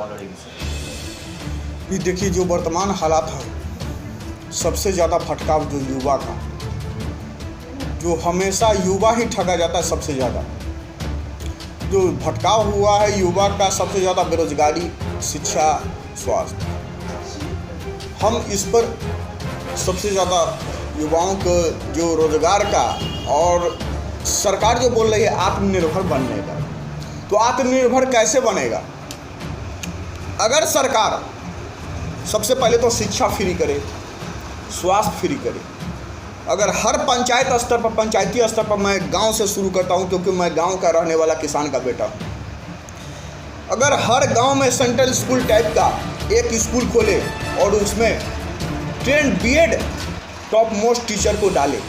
चुनाव लड़ेगी? ये देखिए, जो वर्तमान हालात है, सबसे ज़्यादा भटकाव जो युवा का, जो हमेशा युवा ही ठगा जाता है। सबसे ज़्यादा जो भटकाव हुआ है युवा का, सबसे ज़्यादा बेरोजगारी, शिक्षा, स्वास्थ्य। हम इस पर सबसे ज़्यादा युवाओं को जो रोजगार का, और सरकार जो बोल रही है आत्मनिर्भर बनने का, तो आत्मनिर्भर कैसे बनेगा? अगर सरकार सबसे पहले तो शिक्षा फ्री करे, स्वास्थ्य फ्री करे। अगर हर पंचायत स्तर पर, पंचायती स्तर पर, मैं गांव से शुरू करता हूं क्योंकि मैं गांव का रहने वाला किसान का बेटा हूं। अगर हर गांव में सेंट्रल स्कूल टाइप का एक स्कूल खोले और उसमें trained BEd top most teacher को डाले,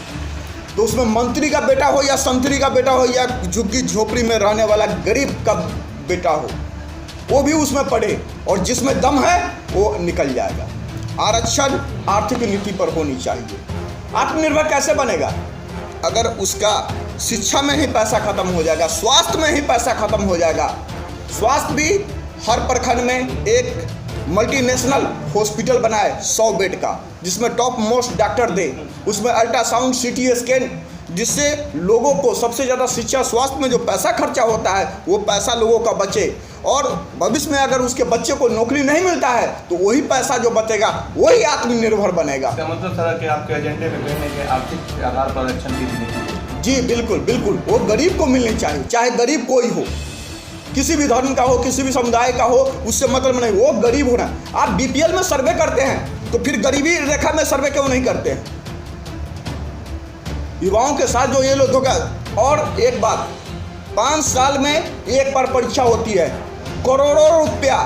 तो उसमें मंत्री का बेटा हो या संतरी का बेटा हो या झुग्गी झोपड़ी में रहने वाला गरीब का बेटा हो, वो भी उसमें पढ़े, और जिसमें दम है वो निकल जाएगा। आरक्षण आर्थिक नीति पर होनी चाहिए। आत्मनिर्भर कैसे बनेगा? अगर उसका शिक्षा में ही पैसा खत्म हो जाएगा, स्वास्थ्य में ही पैसा खत्म हो जाएगा। स्वास्थ्य भी हर प्रखंड में एक मल्टीनेशनल हॉस्पिटल बनाए 100 बेड का, जिसमें टॉप मोस्ट डॉक्टर दे, उसमें अल्ट्रासाउंड, सीटी स्कैन, जिससे लोगों को सबसे ज़्यादा शिक्षा स्वास्थ्य में जो पैसा खर्चा होता है वो पैसा लोगों का बचे, और भविष्य में अगर उसके बच्चे को नौकरी नहीं मिलता है तो वही पैसा जो बचेगा वही आत्मनिर्भर बनेगा। इसका मतलब सर कि आपके एजेंडे में कहीं ना कहीं आर्थिक आधार पर आरक्षण की नीति? जी बिल्कुल बिल्कुल, वो गरीब को मिलनी चाहिए, चाहे गरीब कोई हो, किसी भी धर्म का हो, किसी भी समुदाय का हो, उससे मतलब नहीं, वो गरीब होना। आप बीपीएल में सर्वे करते हैं तो फिर गरीबी रेखा में सर्वे क्यों नहीं करते हैं? युवाओं के साथ जो ये लोग धोखा। और एक बात, 5 साल में एक बार परीक्षा होती है, करोड़ों रुपया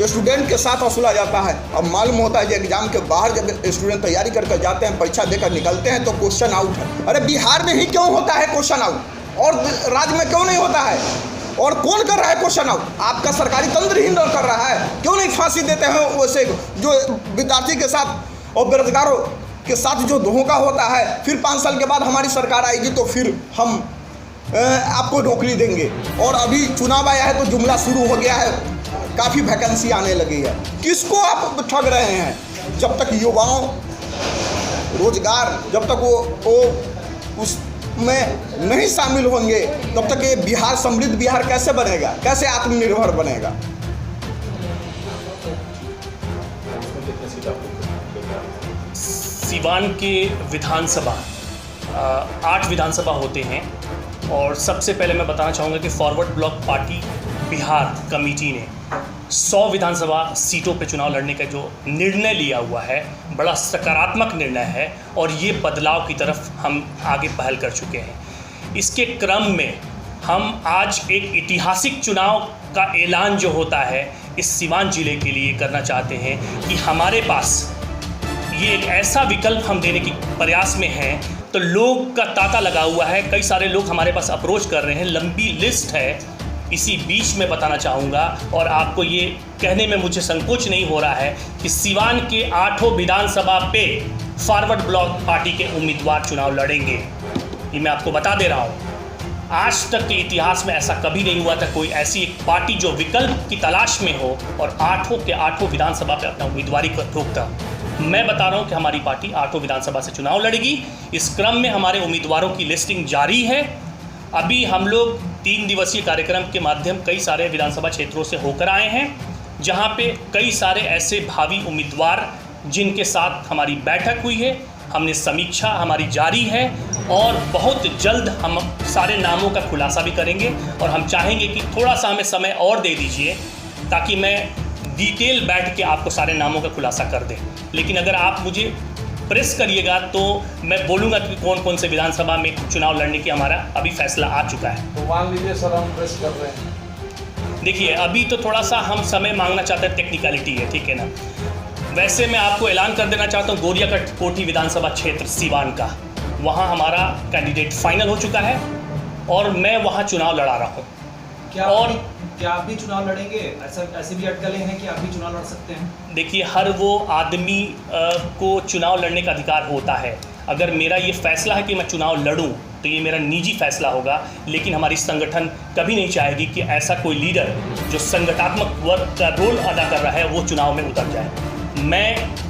स्टूडेंट के साथ वसूला जाता है। अब मालूम होता है कि एग्जाम के बाहर जब स्टूडेंट तैयारी करके जाते हैं, परीक्षा देकर निकलते हैं तो क्वेश्चन आउट है। अरे बिहार में ही क्यों होता है क्वेश्चन आउट, और राज्य में क्यों नहीं होता है? और कौन कर रहा है क्वेश्चन आउट? आपका सरकारी तंत्र ही कर रहा है। क्यों नहीं फांसी देते हैं वैसे जो विद्यार्थी के साथ और बेरोजगारों के साथ जो धोखा होता है? फिर 5 साल के बाद हमारी सरकार आएगी तो फिर हम आपको नौकरी देंगे। और अभी चुनाव आया है तो जुमला शुरू हो गया है, काफ़ी वैकेंसी आने लगी है। किसको आप ठग रहे हैं? जब तक युवाओं रोजगार, जब तक वो उसमें नहीं शामिल होंगे, तब तक ये बिहार समृद्ध बिहार कैसे बनेगा, कैसे आत्मनिर्भर बनेगा? सीवान के विधानसभा 8 विधानसभा होते हैं, और सबसे पहले मैं बताना चाहूँगा कि forward block party Bihar committee ने 100 विधानसभा सीटों पे चुनाव लड़ने का जो निर्णय लिया हुआ है, बड़ा सकारात्मक निर्णय है, और ये बदलाव की तरफ हम आगे पहल कर चुके हैं। इसके क्रम में हम आज एक ऐतिहासिक चुनाव का ऐलान जो होता है इस सीवान ज़िले के लिए करना चाहते हैं कि हमारे पास ये एक ऐसा विकल्प हम देने की प्रयास में हैं। तो लोग का तांता लगा हुआ है, कई सारे लोग हमारे पास अप्रोच कर रहे हैं, लंबी लिस्ट है। इसी बीच में बताना चाहूँगा, और आपको ये कहने में मुझे संकोच नहीं हो रहा है कि सीवान के 8 विधानसभा पे फॉरवर्ड ब्लॉक पार्टी के उम्मीदवार चुनाव लड़ेंगे। ये मैं आपको बता दे रहा हूँ। आज तक के इतिहास में ऐसा कभी नहीं हुआ था, कोई ऐसी एक पार्टी जो विकल्प की तलाश में हो और 8 के 8 विधानसभा पे अपना उम्मीदवारी ठोकता। मैं बता रहा हूं कि हमारी पार्टी 8 विधानसभा से चुनाव लड़ेगी। इस क्रम में हमारे उम्मीदवारों की लिस्टिंग जारी है। अभी हम लोग 3 दिवसीय कार्यक्रम के माध्यम कई सारे विधानसभा क्षेत्रों से होकर आए हैं, जहां पे कई सारे ऐसे भावी उम्मीदवार जिनके साथ हमारी बैठक हुई है, हमने समीक्षा हमारी जारी है, और बहुत जल्द हम सारे नामों का खुलासा भी करेंगे। और हम चाहेंगे कि थोड़ा सा हमें समय और दे दीजिए ताकि मैं डिटेल बैठ के आपको सारे नामों का खुलासा कर दें। लेकिन अगर आप मुझे प्रेस करिएगा तो मैं बोलूँगा कि कौन कौन से विधानसभा में चुनाव लड़ने की हमारा अभी फैसला आ चुका है। तो मान लीजिए सर हम प्रेस कर रहे हैं। देखिए, अभी तो थोड़ा सा हम समय मांगना चाहते हैं, टेक्निकलिटी है, ठीक है ना। वैसे मैं आपको ऐलान कर देना चाहता हूँ, गोरिया कोठी विधानसभा क्षेत्र सीवान का, वहाँ हमारा कैंडिडेट फाइनल हो चुका है और मैं वहाँ चुनाव लड़ा रहा हूँ। क्या आप भी चुनाव लड़ेंगे? ऐसे भी अटकलें हैं कि आप भी चुनाव लड़ सकते हैं? देखिए, हर वो आदमी को चुनाव लड़ने का अधिकार होता है। अगर मेरा ये फैसला है कि मैं चुनाव लड़ूं तो ये मेरा निजी फैसला होगा, लेकिन हमारी संगठन कभी नहीं चाहेगी कि ऐसा कोई लीडर जो संगठनात्मक वर्ग का रोल अदा कर रहा है वो चुनाव में उतर जाए। मैं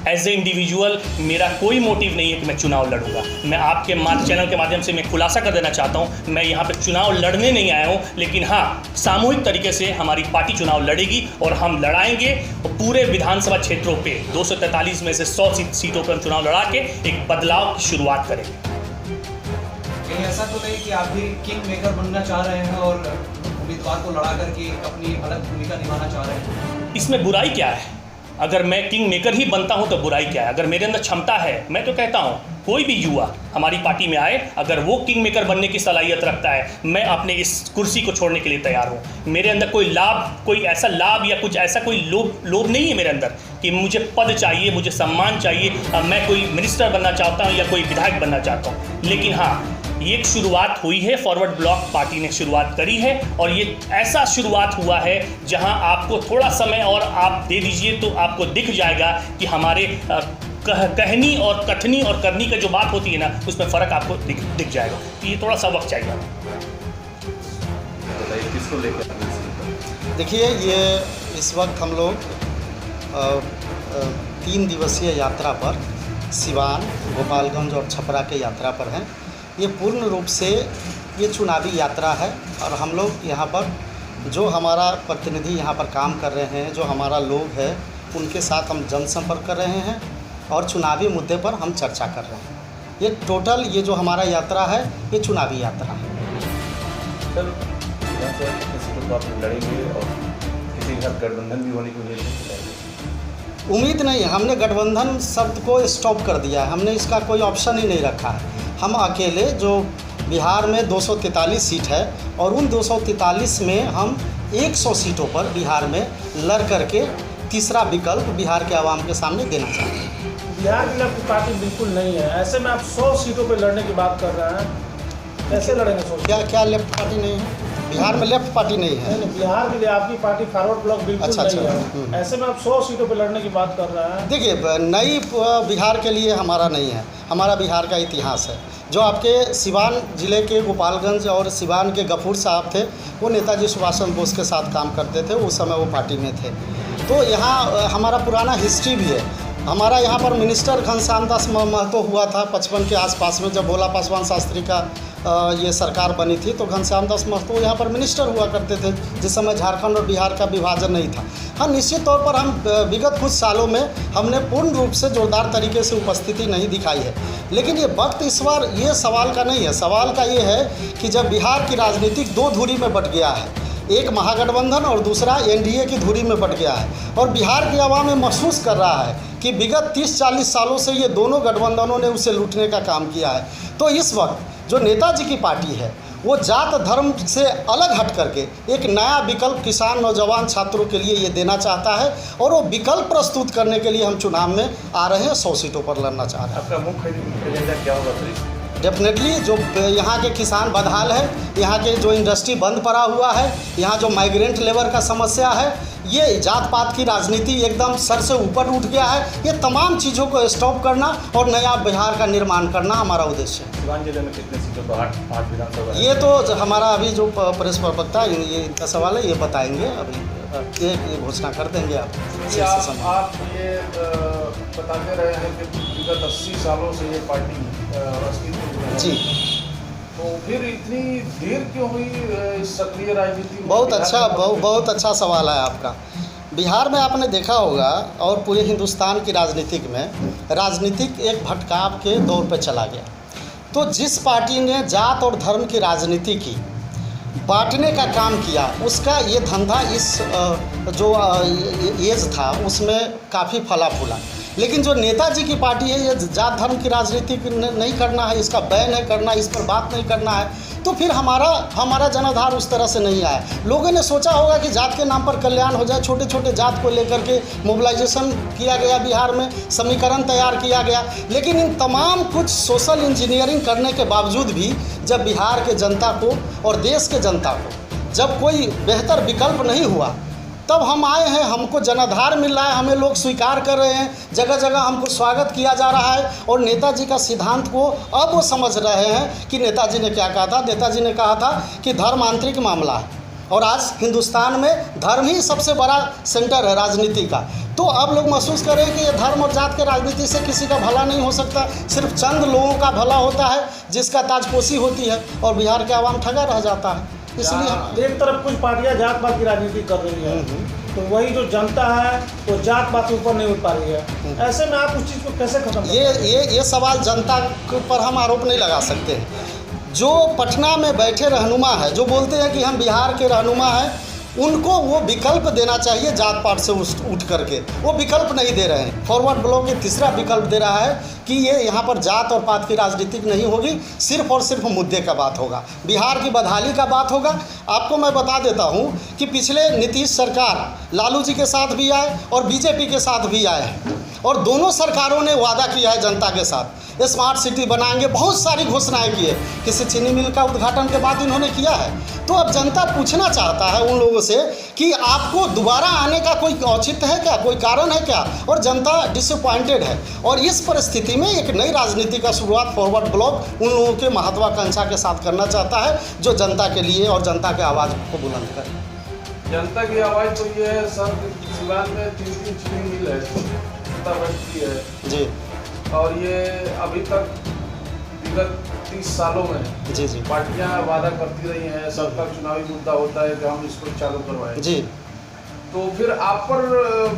एज ए इंडिविजुअल, मेरा कोई मोटिव नहीं है कि मैं चुनाव लड़ूंगा। मैं आपके चैनल के माध्यम से मैं खुलासा कर देना चाहता हूं, मैं यहाँ पे चुनाव लड़ने नहीं आया हूं, लेकिन हाँ, सामूहिक तरीके से हमारी पार्टी चुनाव लड़ेगी और हम लड़ाएंगे और पूरे विधानसभा क्षेत्रों पे 243 में से 100 सीटों पर हम चुनाव लड़ा के एक बदलाव की शुरुआत करेंगे। कहीं ऐसा तो नहीं कि आप भी किंग मेकर बनना चाह रहे हैं और उम्मीदवार को लड़ा करके अपनी अलग भूमिका निभाना चाह रहे हैं? इसमें बुराई क्या है? अगर मैं किंग मेकर ही बनता हूं तो बुराई क्या है? अगर मेरे अंदर क्षमता है, मैं तो कहता हूं कोई भी युवा हमारी पार्टी में आए, अगर वो किंग मेकर बनने की सलाहियत रखता है, मैं अपने इस कुर्सी को छोड़ने के लिए तैयार हूं। मेरे अंदर कोई ऐसा लाभ या कुछ ऐसा कोई लोभ नहीं है मेरे अंदर कि मुझे पद चाहिए, मुझे सम्मान चाहिए, मैं कोई मिनिस्टर बनना चाहता हूँ या कोई विधायक बनना चाहता हूँ। लेकिन हाँ, ये एक शुरुआत हुई है, फॉरवर्ड ब्लॉक पार्टी ने शुरुआत करी है और ये ऐसा शुरुआत हुआ है जहां आपको थोड़ा समय और आप दे दीजिए तो आपको दिख जाएगा कि हमारे कहनी और कथनी और करनी का जो बात होती है ना, उसमें फ़र्क आपको दिख जाएगा। तो ये थोड़ा सा वक्त चाहिए। किसको लेकर? देखिए, ये इस वक्त हम लोग 3 दिवसीय यात्रा पर सिवान, गोपालगंज और छपरा के यात्रा पर हैं। ये पूर्ण रूप से ये चुनावी यात्रा है और हम लोग यहाँ पर जो हमारा प्रतिनिधि यहाँ पर काम कर रहे हैं, जो हमारा लोग है, उनके साथ हम जनसंपर्क कर रहे हैं और चुनावी मुद्दे पर हम चर्चा कर रहे हैं। ये टोटल ये जो हमारा यात्रा है, ये चुनावी यात्रा है। सर, किसी को आप लड़ेंगे और किसी के साथ गठबंधन भी होने की उम्मीद नहीं है। हमने गठबंधन शब्द को स्टॉप कर दिया है, हमने इसका कोई ऑप्शन ही नहीं रखा है। हम अकेले, जो बिहार में 243 सीट है और उन 243 में हम 100 सीटों पर बिहार में लड़ करके तीसरा विकल्प बिहार के आवाम के सामने देना चाहते हैं। बिहार की लेफ्ट पार्टी बिल्कुल नहीं है, ऐसे में आप 100 सीटों पर लड़ने की बात कर रहे हैं, कैसे लड़ेंगे? क्या लेफ्ट पार्टी नहीं है? बिहार में लेफ्ट पार्टी नहीं है। नहीं, बिहार के लिए आपकी पार्टी फॉरवर्ड ब्लॉक बिल्कुल नहीं है। ऐसे में आप 100 सीटों पर लड़ने की बात कर रहे हैं। देखिए, नई बिहार के लिए हमारा नहीं है, हमारा बिहार का इतिहास है। जो आपके सिवान ज़िले के गोपालगंज और सिवान के गफूर साहब थे, वो नेताजी सुभाष चंद्र बोस के साथ काम करते थे, उस समय वो पार्टी में थे। तो यहाँ हमारा पुराना हिस्ट्री भी है। हमारा यहाँ पर मिनिस्टर घनश्याम दास महतो हुआ था 55 के आसपास में, जब भोला पासवान शास्त्री का ये सरकार बनी थी, तो घनश्याम दास महतो यहाँ पर मिनिस्टर हुआ करते थे, जिस समय झारखंड और बिहार का विभाजन नहीं था। हाँ, निश्चित तौर पर हम विगत कुछ सालों में हमने पूर्ण रूप से जोरदार तरीके से उपस्थिति नहीं दिखाई है, लेकिन ये वक्त इस बार ये सवाल का नहीं है। सवाल का ये है कि जब बिहार की राजनीतिक 2 धुरी में बट गया है, एक महागठबंधन और दूसरा एनडीए की धुरी में बट गया है, और बिहार की आवाम में महसूस कर रहा है कि विगत 30-40 सालों से ये दोनों गठबंधनों ने उसे लूटने का काम किया है। तो इस वक्त जो नेताजी की पार्टी है, वो जात धर्म से अलग हट करके एक नया विकल्प किसान, नौजवान, छात्रों के लिए ये देना चाहता है, और वो विकल्प प्रस्तुत करने के लिए हम चुनाव में आ रहे हैं, 100 सीटों पर लड़ना चाह रहे हैं। आपका मुख्य एजेंडा क्या होगा सर? डेफिनेटली जो यहाँ के किसान बदहाल है, यहाँ के जो इंडस्ट्री बंद पड़ा हुआ है, यहाँ जो माइग्रेंट लेबर का समस्या है, ये जात पात की राजनीति एकदम सर से ऊपर उठ गया है। ये तमाम चीज़ों को स्टॉप करना और नया बिहार का निर्माण करना हमारा उद्देश्य है। सिवान जिले में कितने सीटों पर? 8 विधानसभा। ये तो हमारा अभी जो प्रेस प्रवक्ता ये इनका सवाल है, ये बताएंगे। अभी ये घोषणा कर देंगे आप ये बताते रहे हैं कि विगत 80 सालों से ये पार्टी अस्तित्व में है। जी, तो फिर इतनी देर क्यों हुई सक्रिय राजनीति में? बहुत अच्छा सवाल है आपका। बिहार में आपने देखा होगा और पूरे हिंदुस्तान की राजनीतिक एक भटकाव के दौर पर चला गया। तो जिस पार्टी ने जात और धर्म की राजनीति की, बांटने का काम किया, उसका ये धंधा इस जो एज था उसमें काफ़ी फला फूला। लेकिन जो नेताजी की पार्टी है, ये जात धर्म की राजनीति नहीं करना है, इसका बैन है करना, इस पर बात नहीं करना है, तो फिर हमारा जनाधार उस तरह से नहीं आया। लोगों ने सोचा होगा कि जात के नाम पर कल्याण हो जाए, छोटे छोटे जात को लेकर के मोबिलाइजेशन किया गया, बिहार में समीकरण तैयार किया गया। लेकिन इन तमाम कुछ सोशल इंजीनियरिंग करने के बावजूद भी जब बिहार के जनता को और देश के जनता को जब कोई बेहतर विकल्प नहीं हुआ, तब हम आए हैं, हमको जनाधार मिल रहा है, हमें लोग स्वीकार कर रहे हैं, जगह जगह हमको स्वागत किया जा रहा है। और नेताजी का सिद्धांत को अब वो समझ रहे हैं कि नेताजी ने क्या कहा था। नेताजी ने कहा था कि धर्म आंतरिक मामला है, और आज हिंदुस्तान में धर्म ही सबसे बड़ा सेंटर है राजनीति का। तो अब लोग महसूस करें कि ये धर्म और जात के राजनीति से किसी का भला नहीं हो सकता, सिर्फ चंद लोगों का भला होता है जिसका ताजपोशी होती है, और बिहार के आवाम ठगा रह जाता है। इसलिए हम एक तरफ कुछ पार्टियां जात पात की राजनीति कर रही है, तो वही जो जनता है वो जात पात के ऊपर नहीं उठ पा रही है। ऐसे में आप उस चीज़ को कैसे खत्म ये सवाल जनता के ऊपर हम आरोप नहीं लगा सकते हैं। जो पटना में बैठे रहनुमा है, जो बोलते हैं कि हम बिहार के रहनुमा हैं, उनको वो विकल्प देना चाहिए जात पात से उठ करके। वो विकल्प नहीं दे रहे हैं। फॉरवर्ड ब्लॉक ये तीसरा विकल्प दे रहा है कि ये यहाँ पर जात और पात की राजनीति नहीं होगी, सिर्फ और सिर्फ मुद्दे का बात होगा, बिहार की बदहाली का बात होगा। आपको मैं बता देता हूँ कि पिछले नीतीश सरकार लालू जी के साथ भी आए और बीजेपी के साथ भी आए हैं, और दोनों सरकारों ने वादा किया है जनता के साथ, स्मार्ट सिटी बनाएंगे, बहुत सारी घोषणाएं की है। किसी चीनी मिल का उद्घाटन के बाद इन्होंने किया है। तो अब जनता पूछना चाहता है उन लोगों से कि आपको दोबारा आने का कोई औचित्य है क्या, कोई कारण है क्या, और जनता डिसअपॉइंटेड है। और इस परिस्थिति में एक नई राजनीति का शुरुआत फॉरवर्ड ब्लॉक उन लोगों के महत्वाकांक्षा के साथ करना चाहता है जो जनता के लिए और जनता के आवाज़ को बुलंद करे। जनता की आवाज़ तो ये है सर, सिवान में 3 चीनी मिल है, है जी, और ये अभी तक विगत 30 सालों में जी पार्टियां वादा करती रही हैं, सबका चुनावी मुद्दा होता है कि हम इसको चालू करवाएं जी। तो फिर आप पर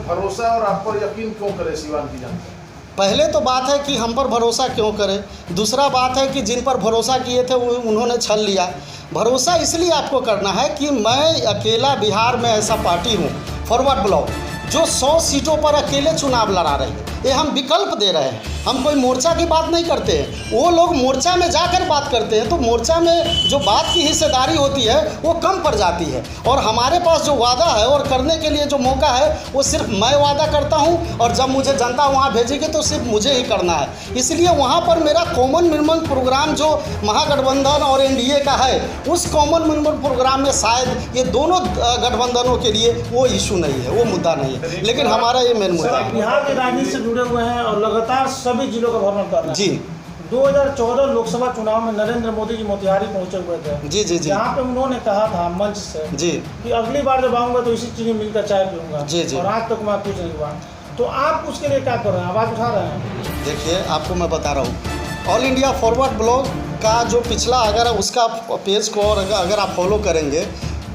भरोसा और आप पर यकीन क्यों करे सिवान की जनता? पहले तो बात है कि हम पर भरोसा क्यों करें, दूसरा बात है कि जिन पर भरोसा किए थे वो उन्होंने छल लिया। भरोसा इसलिए आपको करना है कि मैं अकेला बिहार में ऐसा पार्टी हूँ, फॉरवर्ड ब्लॉक, जो 100 सीटों पर अकेले चुनाव लड़ा रही है। ये हम विकल्प दे रहे हैं, हम कोई मोर्चा की बात नहीं करते हैं। वो लोग मोर्चा में जाकर बात करते हैं, तो मोर्चा में जो बात की हिस्सेदारी होती है वो कम पड़ जाती है। और हमारे पास जो वादा है और करने के लिए जो मौका है वो सिर्फ मैं वादा करता हूं, और जब मुझे जनता वहां भेजेगी तो सिर्फ मुझे ही करना है। इसलिए वहां पर मेरा कॉमन मिनिमम प्रोग्राम जो महागठबंधन और एनडीए का है, उस कॉमन मिनिमम प्रोग्राम में शायद ये दोनों गठबंधनों के लिए वो इशू नहीं है, वो मुद्दा नहीं है, लेकिन हमारा ये मेन मुद्दा है। बिहार की राजनीति से जुड़े हुए हैं और लगातार सभी जिलों का भ्रमण कर रहे हैं। जी, 2014 लोकसभा चुनाव में नरेंद्र मोदी जी मोतिहारी पहुंचे हुए थे। जी जी जी, जहाँ पे उन्होंने कहा था मंच से जी कि अगली बार जब आऊँगा तो इसी चीनी मिल कर चाय पीऊँगा। जी जी। और आज तक मैं कुछ नहीं हुआ। तो आप उसके लिए क्या कर रहे हैं, आवाज़ उठा रहे हैं? देखिए, आपको मैं बता रहा हूँ, ऑल इंडिया फॉरवर्ड ब्लॉक का जो पिछला अगर उसका पेज को और अगर आप फॉलो करेंगे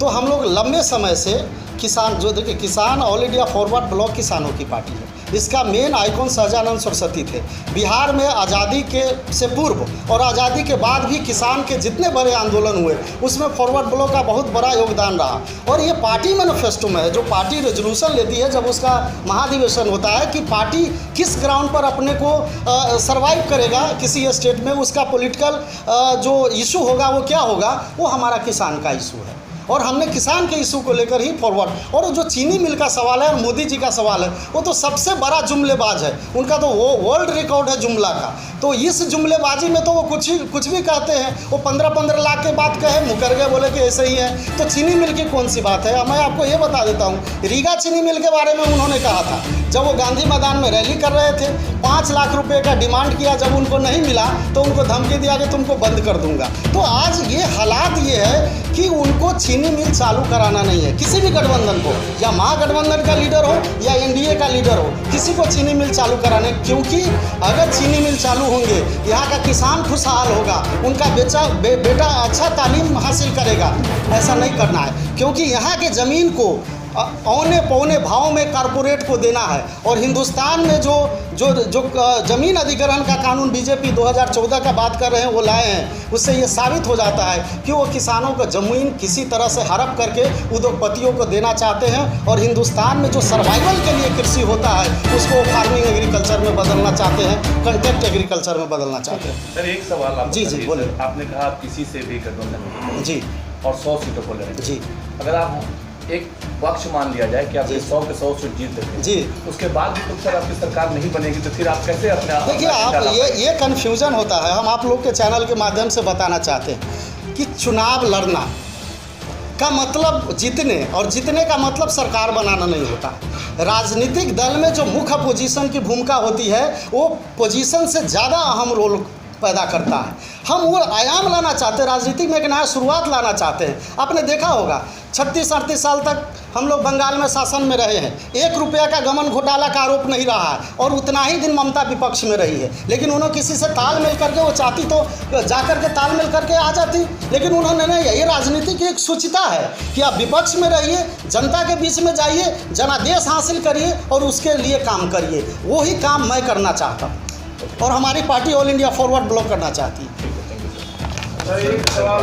तो हम लोग लंबे समय से किसान, जो देखिए किसान ऑल इंडिया फॉरवर्ड ब्लॉक किसानों की पार्टी है। इसका मेन आइकॉन सहजानंद सरस्वती थे। बिहार में आज़ादी के से पूर्व और आज़ादी के बाद भी किसान के जितने बड़े आंदोलन हुए उसमें फॉरवर्ड ब्लॉक का बहुत बड़ा योगदान रहा। और ये पार्टी मैनिफेस्टो में है, जो पार्टी रेजोल्यूशन लेती है जब उसका महाधिवेशन होता है कि पार्टी किस ग्राउंड पर अपने को सर्वाइव करेगा किसी स्टेट में, उसका पॉलिटिकल जो इशू होगा वो क्या होगा, वो हमारा किसान का इशू है। और हमने किसान के इशू को लेकर ही फॉरवर्ड। और जो चीनी मिल का सवाल है और मोदी जी का सवाल है, वो तो सबसे बड़ा जुमलेबाज है, उनका तो वो वर्ल्ड रिकॉर्ड है जुमला का। तो इस जुमलेबाजी में तो वो कुछ भी कहते हैं। वो 15-15 लाख के बात कहे, मुकर गए, बोले कि ऐसे ही है। तो चीनी मिल की कौन सी बात है? मैं आपको ये बता देता हूँ, रीगा चीनी मिल के बारे में उन्होंने कहा था जब वो गांधी मैदान में रैली कर रहे थे, 5 लाख रुपए का डिमांड किया, जब उनको नहीं मिला तो उनको धमकी दिया कि तुमको बंद कर दूंगा। तो आज ये हालात ये है कि उनको चीनी मिल चालू कराना नहीं है, किसी भी गठबंधन को, या महागठबंधन का लीडर हो या एनडीए का लीडर हो, किसी को चीनी मिल चालू कराने। क्योंकि अगर चीनी मिल चालू होंगे, यहाँ का किसान खुशहाल होगा, उनका बेटा अच्छा तालीम हासिल करेगा। ऐसा नहीं करना है, क्योंकि यहाँ के ज़मीन को औने पौने भाव में कारपोरेट को देना है। और हिंदुस्तान में जो ज़मीन अधिग्रहण का कानून बीजेपी 2014 का बात कर रहे हैं वो लाए हैं, उससे ये साबित हो जाता है कि वो किसानों को ज़मीन किसी तरह से हड़प करके उद्योगपतियों को देना चाहते हैं। और हिंदुस्तान में जो सर्वाइवल के लिए कृषि होता है उसको फार्मिंग एग्रीकल्चर में बदलना चाहते हैं, कंटेक्ट एग्रीकल्चर में बदलना चाहते हैं। सर एक सवाल आप जी जी बोले। आपने कहा आप किसी से भी गठबंधन जी और 100 सीटों को लड़ेंगे। जी, अगर आप एक पक्ष मान लिया जाए कि आप 100 के 100 सीट जीत देते हैं जी, उसके बाद भी तो सर आपकी सरकार नहीं बनेगी, तो फिर आप कैसे अपने देखिए आप ये कन्फ्यूज़न होता है। हम आप लोग के चैनल के माध्यम से बताना चाहते हैं कि चुनाव लड़ना का मतलब जीतने, और जीतने का मतलब सरकार बनाना नहीं होता। राजनीतिक दल में जो मुख्य पोजीशन की भूमिका होती है वो पोजीशन से ज़्यादा अहम रोल पैदा करता है। हम वो आयाम लाना चाहते हैं, राजनीति में एक नया शुरुआत लाना चाहते हैं। आपने देखा होगा 36-38 साल तक हम लोग बंगाल में शासन में रहे हैं, 1 रुपया का गबन घोटाला का आरोप नहीं रहा है, और उतना ही दिन ममता विपक्ष में रही है। लेकिन उन्होंने किसी से तालमेल करके, वो चाहती तो जा करके तालमेल करके आ जाती, लेकिन उन्होंने नहीं। ये राजनीति की एक सूचिता है कि आप विपक्ष में रहिए, जनता के बीच में जाइए, जनादेश हासिल करिए और उसके लिए काम करिए। वही काम मैं करना चाहता हूँ और हमारी party all India forward block करना चाहती है। एक सवाल